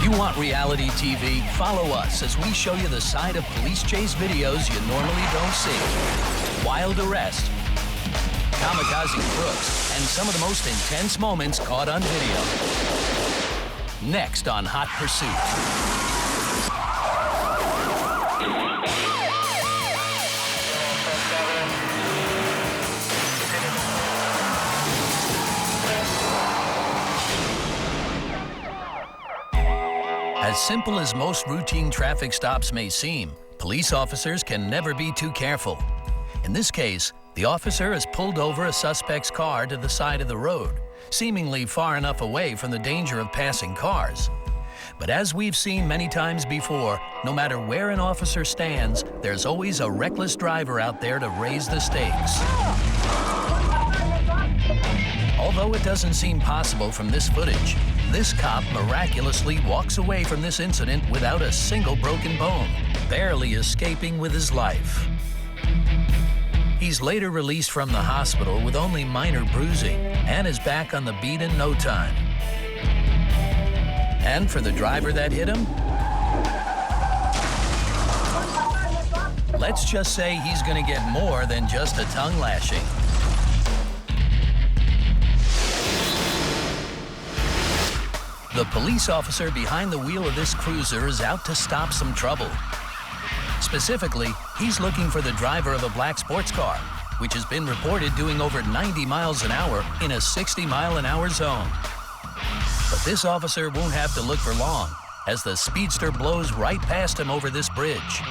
You want reality TV? Follow us as we show you the side of police chase videos you normally don't see. Wild arrest, kamikaze crooks, and some of the most intense moments caught on video. Next on Hot Pursuit. As simple as most routine traffic stops may seem, police officers can never be too careful. In this case, the officer has pulled over a suspect's car to the side of the road, seemingly far enough away from the danger of passing cars. But as we've seen many times before, no matter where an officer stands, there's always a reckless driver out there to raise the stakes. Although it doesn't seem possible from this footage, this cop miraculously walks away from this incident without a single broken bone, barely escaping with his life. He's later released from the hospital with only minor bruising and is back on the beat in no time. And for the driver that hit him, let's just say he's going to get more than just a tongue lashing. The police officer behind the wheel of this cruiser is out to stop some trouble. Specifically, he's looking for the driver of a black sports car, which has been reported doing over 90 miles an hour in a 60-mile-an-hour zone. But this officer won't have to look for long, as the speedster blows right past him over this bridge.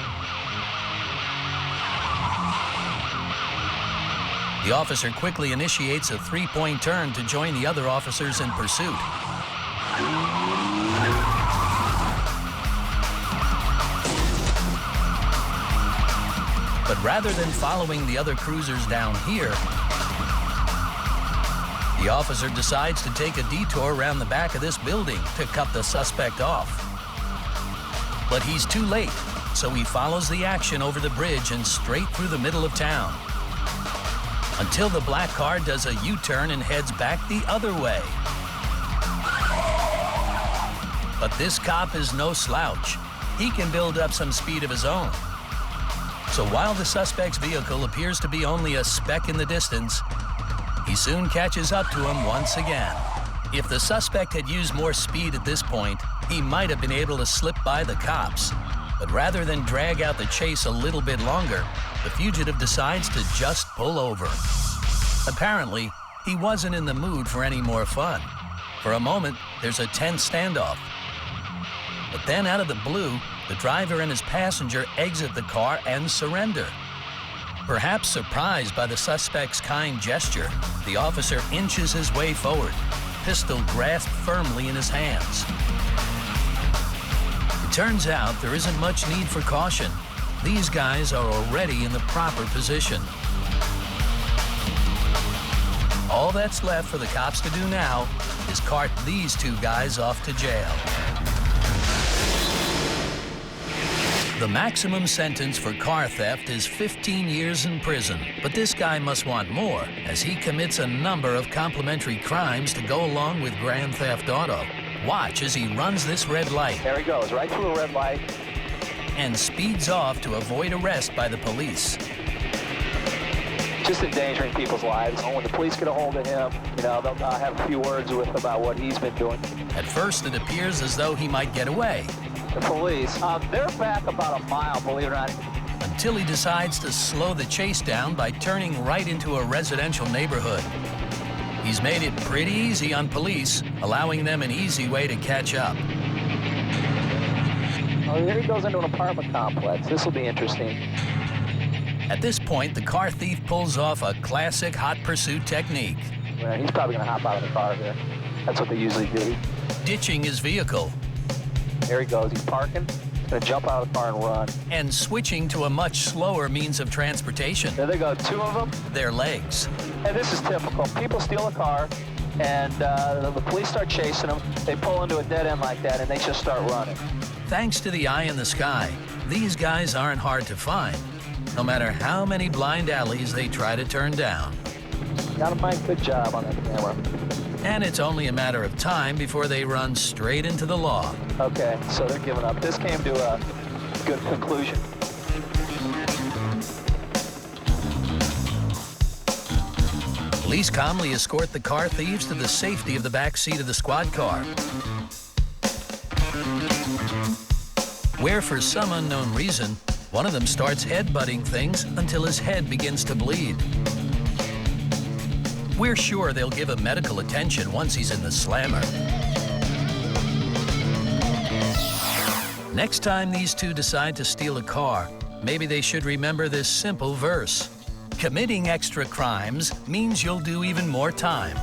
The officer quickly initiates a three-point turn to join the other officers in pursuit. But rather than following the other cruisers down here, the officer decides to take a detour around the back of this building to cut the suspect off. But he's too late, so he follows the action over the bridge and straight through the middle of town, until the black car does a U-turn and heads back the other way. But this cop is no slouch. He can build up some speed of his own. So while the suspect's vehicle appears to be only a speck in the distance, he soon catches up to him once again. If the suspect had used more speed at this point, he might have been able to slip by the cops. But rather than drag out the chase a little bit longer, the fugitive decides to just pull over. Apparently, he wasn't in the mood for any more fun. For a moment, there's a tense standoff. But then out of the blue, the driver and his passenger exit the car and surrender. Perhaps surprised by the suspect's kind gesture, the officer inches his way forward, pistol grasped firmly in his hands. It turns out there isn't much need for caution. These guys are already in the proper position. All that's left for the cops to do now is cart these two guys off to jail. The maximum sentence for car theft is 15 years in prison, but this guy must want more, as he commits a number of complementary crimes to go along with grand theft auto. Watch as he runs this red light. There he goes, right through a red light. And speeds off to avoid arrest by the police. Just endangering people's lives. When the police get a hold of him, they'll have a few words with him about what he's been doing. At first, it appears as though he might get away. The police, they're back about a mile, believe it or not. Until he decides to slow the chase down by turning right into a residential neighborhood. He's made it pretty easy on police, allowing them an easy way to catch up. Oh, here he goes into an apartment complex. This will be interesting. At this point, the car thief pulls off a classic hot pursuit technique. Yeah, he's probably going to hop out of the car here. That's what they usually do. Ditching his vehicle. There he goes. He's parking. He's going to jump out of the car and run. And switching to a much slower means of transportation. There they go. Two of them. Their legs. And this is typical. People steal a car, and the police start chasing them. They pull into a dead end like that, and they just start running. Thanks to the eye in the sky, these guys aren't hard to find, no matter how many blind alleys they try to turn down. Got to find a good job on that camera. And it's only a matter of time before they run straight into the law. Okay, so they're giving up. This came to a good conclusion. Police calmly escort the car thieves to the safety of the back seat of the squad car, where for some unknown reason, one of them starts headbutting things until his head begins to bleed. We're sure they'll give him medical attention once he's in the slammer. Next time these two decide to steal a car, maybe they should remember this simple verse. Committing extra crimes means you'll do even more time.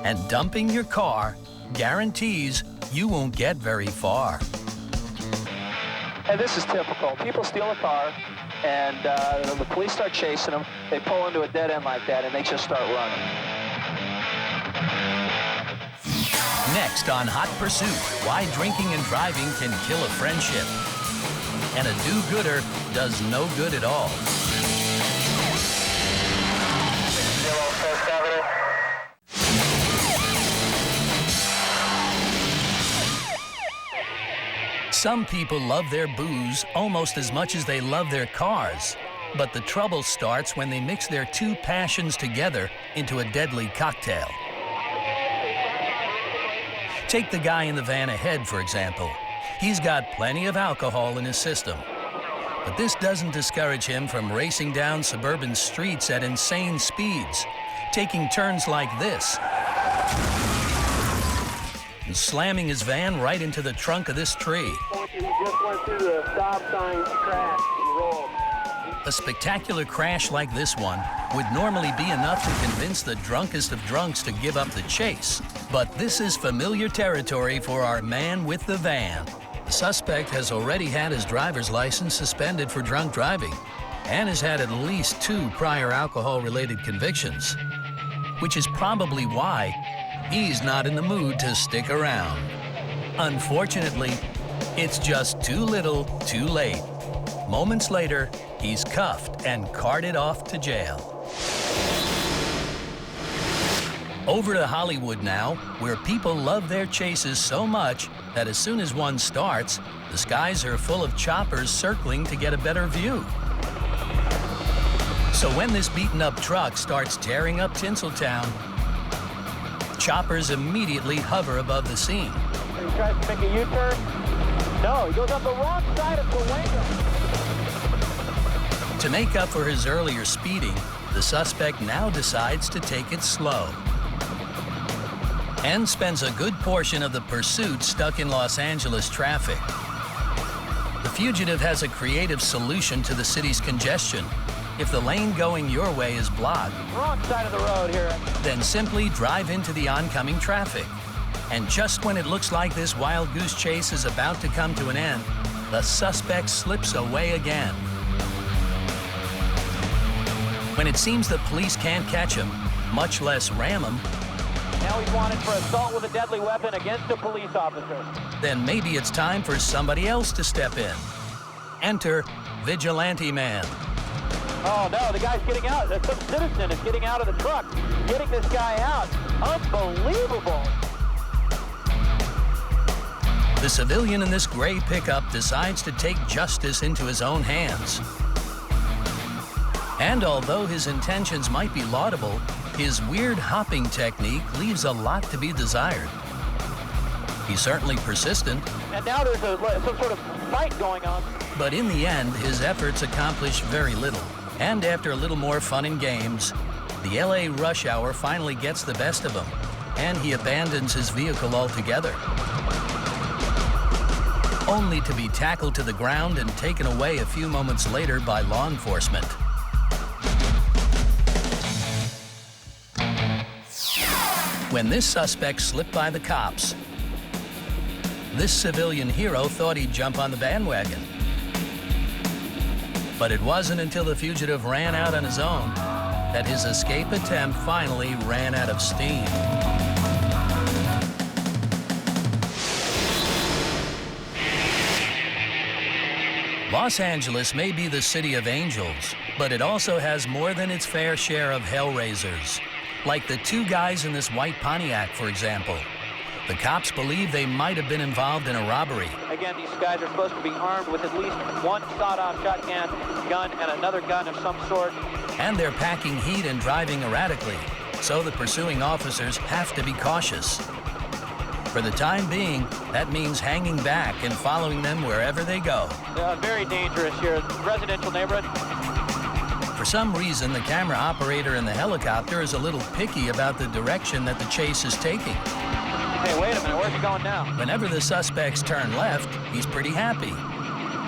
And dumping your car guarantees you won't get very far. And this is typical. People steal a car, and the police start chasing them. They pull into a dead end like that, and they just start running. Next on Hot Pursuit, why drinking and driving can kill a friendship. And a do-gooder does no good at all. Some people love their booze almost as much as they love their cars. But the trouble starts when they mix their two passions together into a deadly cocktail. Take the guy in the van ahead, for example. He's got plenty of alcohol in his system. But this doesn't discourage him from racing down suburban streets at insane speeds, taking turns like this, and slamming his van right into the trunk of this tree. He just went through the stop sign, crashed, and rolled. A spectacular crash like this one would normally be enough to convince the drunkest of drunks to give up the chase. But this is familiar territory for our man with the van. The suspect has already had his driver's license suspended for drunk driving and has had at least 2 prior alcohol-related convictions, which is probably why he's not in the mood to stick around. Unfortunately, it's just too little, too late. Moments later, he's cuffed and carted off to jail. Over to Hollywood now, where people love their chases so much that as soon as one starts, the skies are full of choppers circling to get a better view. So when this beaten-up truck starts tearing up Tinseltown, choppers immediately hover above the scene. He tries to make a U-turn. No, he goes on the wrong side of the window. To make up for his earlier speeding, the suspect now decides to take it slow and spends a good portion of the pursuit stuck in Los Angeles traffic. The fugitive has a creative solution to the city's congestion. If the lane going your way is blocked, Wrong side of the road here. then simply drive into the oncoming traffic. And just when it looks like this wild goose chase is about to come to an end, the suspect slips away again. When it seems the police can't catch him, much less ram him, Now he's wanted for assault with a deadly weapon against a police officer. then maybe it's time for somebody else to step in. Enter Vigilante Man. Oh no, the guy's getting out. Some citizen is getting out of the truck, getting this guy out. Unbelievable. The civilian in this gray pickup decides to take justice into his own hands. And although his intentions might be laudable, his weird hopping technique leaves a lot to be desired. He's certainly persistent, And now there's some sort of fight going on. but in the end, his efforts accomplish very little. And after a little more fun and games, the LA rush hour finally gets the best of him, and he abandons his vehicle altogether, only to be tackled to the ground and taken away a few moments later by law enforcement. When this suspect slipped by the cops, this civilian hero thought he'd jump on the bandwagon. But it wasn't until the fugitive ran out on his own that his escape attempt finally ran out of steam. Los Angeles may be the city of angels, but it also has more than its fair share of hellraisers. Like the two guys in this white Pontiac, for example. The cops believe they might have been involved in a robbery. Again, these guys are supposed to be armed with at least one sawed-off shotgun gun and another gun of some sort. And they're packing heat and driving erratically, so the pursuing officers have to be cautious. For the time being, that means hanging back and following them wherever they go. Very dangerous here, residential neighborhood. For some reason, the camera operator in the helicopter is a little picky about the direction that the chase is taking. Hey, wait a minute, where's he going now? Whenever the suspects turn left, he's pretty happy.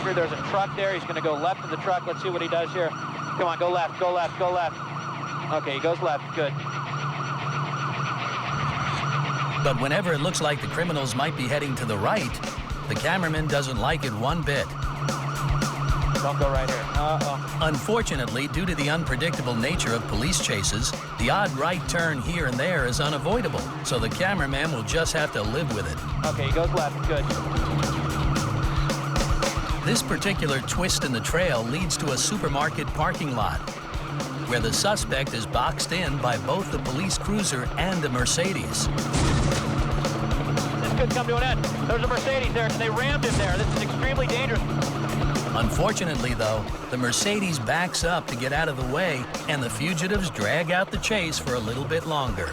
Here, there's a truck there. He's going to go left of the truck. Let's see what he does here. Come on, go left, go left, go left. Okay, he goes left. Good. But whenever it looks like the criminals might be heading to the right, the cameraman doesn't like it one bit. Don't go right here. Uh-oh. Unfortunately, due to the unpredictable nature of police chases, the odd right turn here and there is unavoidable, so the cameraman will just have to live with it. Okay, he goes left. Good. This particular twist in the trail leads to a supermarket parking lot, where the suspect is boxed in by both the police cruiser and a Mercedes. This could come to an end. There's a Mercedes there, and they rammed him there. This is extremely dangerous. Unfortunately, though, the Mercedes backs up to get out of the way, and the fugitives drag out the chase for a little bit longer.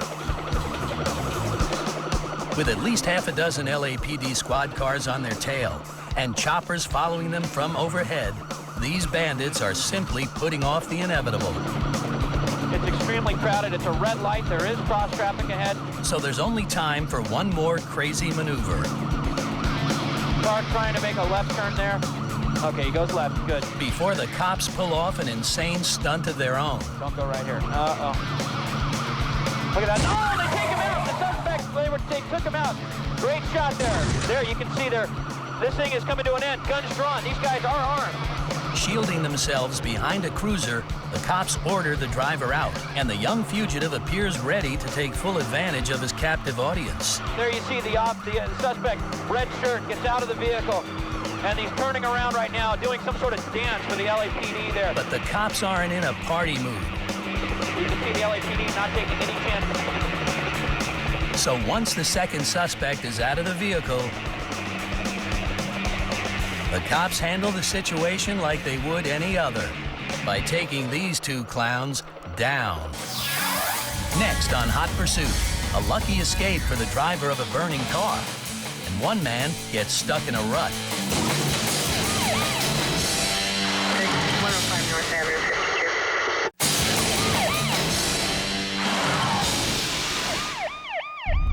With at least half a dozen LAPD squad cars on their tail and choppers following them from overhead, these bandits are simply putting off the inevitable. It's extremely crowded. It's a red light. There is cross traffic ahead. So there's only time for one more crazy maneuver. Car trying to make a left turn there. Okay, he goes left. Good. Before the cops pull off an insane stunt of their own. Don't go right here. Uh-oh. Look at that. Oh, they take him out. The suspect, they took him out. Great shot there. There, you can see there. This thing is coming to an end. Guns drawn. These guys are armed. Shielding themselves behind a cruiser, the cops order the driver out, and the young fugitive appears ready to take full advantage of his captive audience. There you see the suspect, red shirt, gets out of the vehicle. And he's turning around right now, doing some sort of dance for the LAPD there. But the cops aren't in a party mood. You can see the LAPD not taking any chances. So once the second suspect is out of the vehicle, the cops handle the situation like they would any other, by taking these two clowns down. Next on Hot Pursuit, a lucky escape for the driver of a burning car, and one man gets stuck in a rut. 105 North Avenue,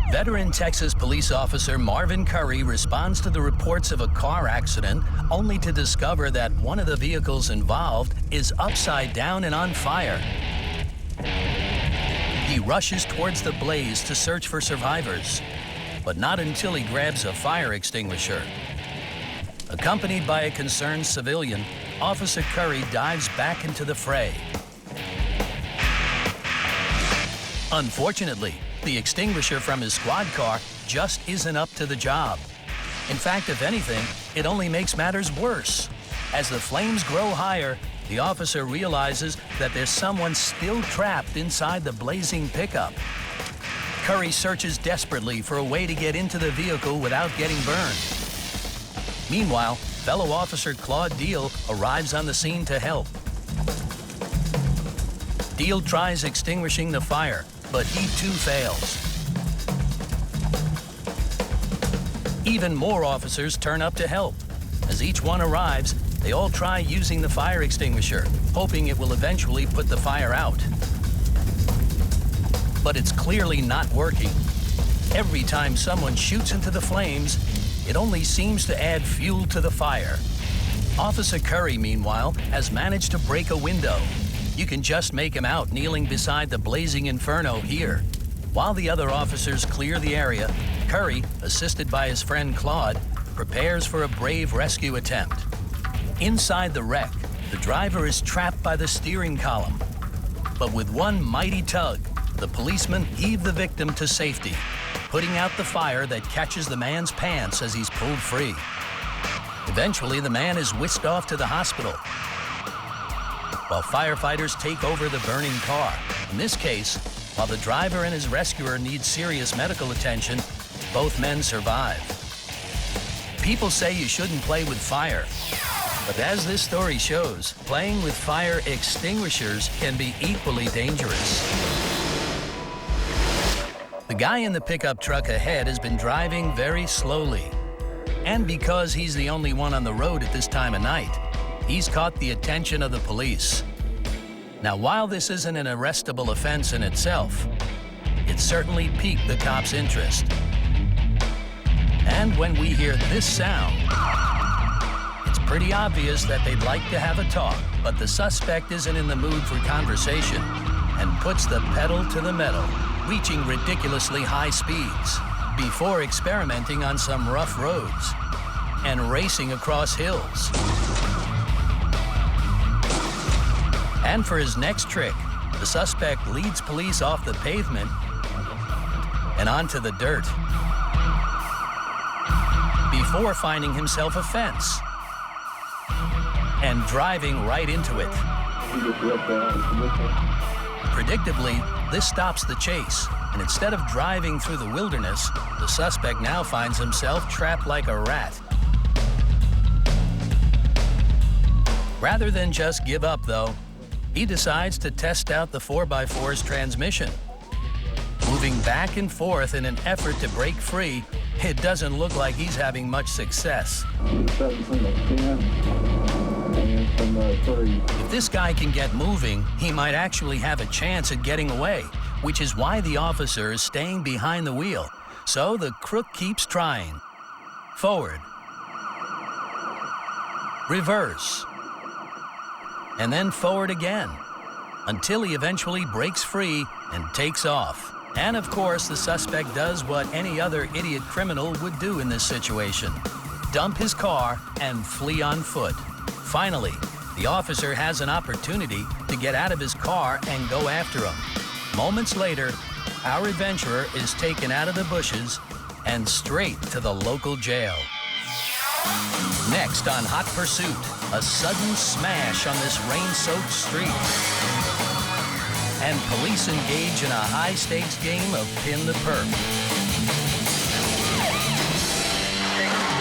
52. Veteran Texas police officer Marvin Curry responds to the reports of a car accident only to discover that one of the vehicles involved is upside down and on fire. He rushes towards the blaze to search for survivors, but not until he grabs a fire extinguisher. Accompanied by a concerned civilian, Officer Curry dives back into the fray. Unfortunately, the extinguisher from his squad car just isn't up to the job. In fact, if anything, it only makes matters worse. As the flames grow higher, the officer realizes that there's someone still trapped inside the blazing pickup. Curry searches desperately for a way to get into the vehicle without getting burned. Meanwhile, fellow officer Claude Deal arrives on the scene to help. Deal tries extinguishing the fire, but he too fails. Even more officers turn up to help. As each one arrives, they all try using the fire extinguisher, hoping it will eventually put the fire out. But it's clearly not working. Every time someone shoots into the flames, it only seems to add fuel to the fire. Officer Curry, meanwhile, has managed to break a window. You can just make him out kneeling beside the blazing inferno here. While the other officers clear the area, Curry, assisted by his friend Claude, prepares for a brave rescue attempt. Inside the wreck, the driver is trapped by the steering column. But with one mighty tug, the policemen heave the victim to safety, putting out the fire that catches the man's pants as he's pulled free. Eventually, the man is whisked off to the hospital, while firefighters take over the burning car. In this case, While the driver and his rescuer need serious medical attention, both men survive. People say you shouldn't play with fire, but as this story shows, playing with fire extinguishers can be equally dangerous. The guy in the pickup truck ahead has been driving very slowly. And because he's the only one on the road at this time of night, he's caught the attention of the police. Now, while this isn't an arrestable offense in itself, it certainly piqued the cops' interest. And when we hear this sound, it's pretty obvious that they'd like to have a talk, but the suspect isn't in the mood for conversation and puts the pedal to the metal, reaching ridiculously high speeds before experimenting on some rough roads and racing across hills. And for his next trick, the suspect leads police off the pavement and onto the dirt before finding himself a fence and driving right into it. Predictably, this stops the chase, and instead of driving through the wilderness, the suspect now finds himself trapped like a rat. Rather than just give up, though, he decides to test out the 4x4's transmission. Moving back and forth in an effort to break free, it doesn't look like he's having much success. If this guy can get moving, he might actually have a chance at getting away, which is why the officer is staying behind the wheel. So the crook keeps trying. Forward. Reverse. And then forward again, until he eventually breaks free and takes off. And of course, the suspect does what any other idiot criminal would do in this situation: dump his car and flee on foot. Finally, the officer has an opportunity to get out of his car and go after him. Moments later, our adventurer is taken out of the bushes and straight to the local jail. Next on Hot Pursuit, a sudden smash on this rain-soaked street. And police engage in a high-stakes game of pin the perp.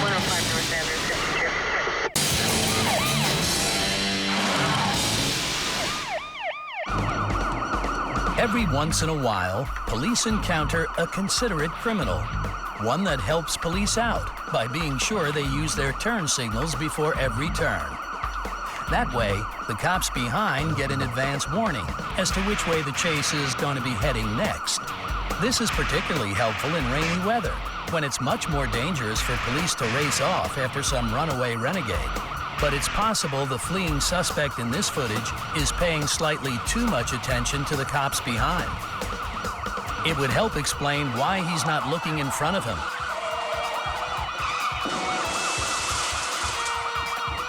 105 North Avenue, Every once in a while, police encounter a considerate criminal, one that helps police out by being sure they use their turn signals before every turn. That way, the cops behind get an advance warning as to which way the chase is going to be heading next. This is particularly helpful in rainy weather, when it's much more dangerous for police to race off after some runaway renegade. But it's possible the fleeing suspect in this footage is paying slightly too much attention to the cops behind. It would help explain why he's not looking in front of him.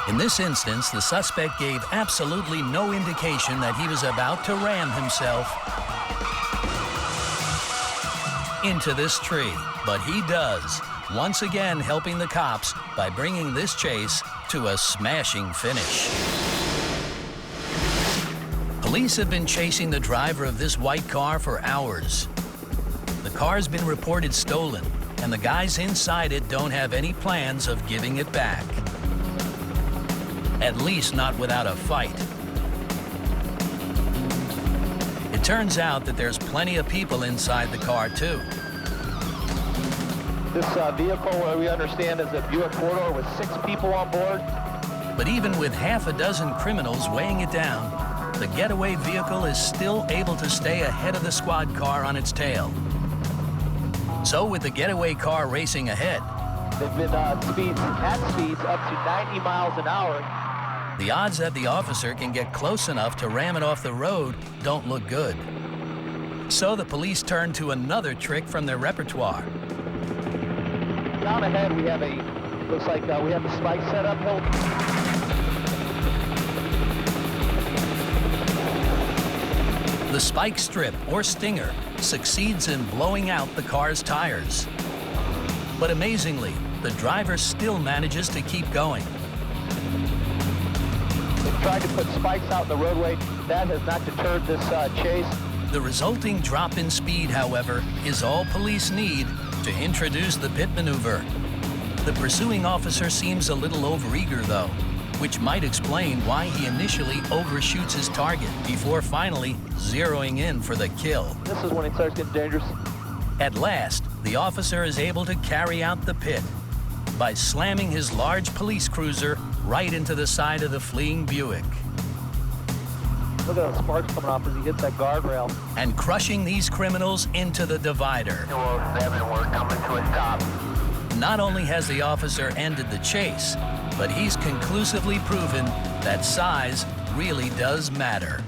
In this instance, the suspect gave absolutely no indication that he was about to ram himself into this tree, but he does, once again helping the cops by bringing this chase to a smashing finish. Police have been chasing the driver of this white car for hours. The car's been reported stolen, and the guys inside it don't have any plans of giving it back. At least not without a fight. It turns out that there's plenty of people inside the car, too. This vehicle, we understand, is a Buick 4-door with 6 people on board. But even with half a dozen criminals weighing it down, the getaway vehicle is still able to stay ahead of the squad car on its tail. So with the getaway car racing ahead, They've been at speeds up to 90 miles an hour. the odds that the officer can get close enough to ram it off the road don't look good. So the police turn to another trick from their repertoire. Down ahead, we have looks like we have a spike set up. The spike strip, or stinger, succeeds in blowing out the car's tires. But amazingly, the driver still manages to keep going. They've tried to put spikes out in the roadway. That has not deterred this chase. The resulting drop in speed, however, is all police need to introduce the pit maneuver. The pursuing officer seems a little overeager, though, which might explain why he initially overshoots his target before finally zeroing in for the kill. This is when it starts getting dangerous. At last, the officer is able to carry out the pit by slamming his large police cruiser right into the side of the fleeing Buick. Look at the sparks coming off as he hits that guardrail. And crushing these criminals into the divider. 207, we're coming to a stop. Not only has the officer ended the chase, but he's conclusively proven that size really does matter.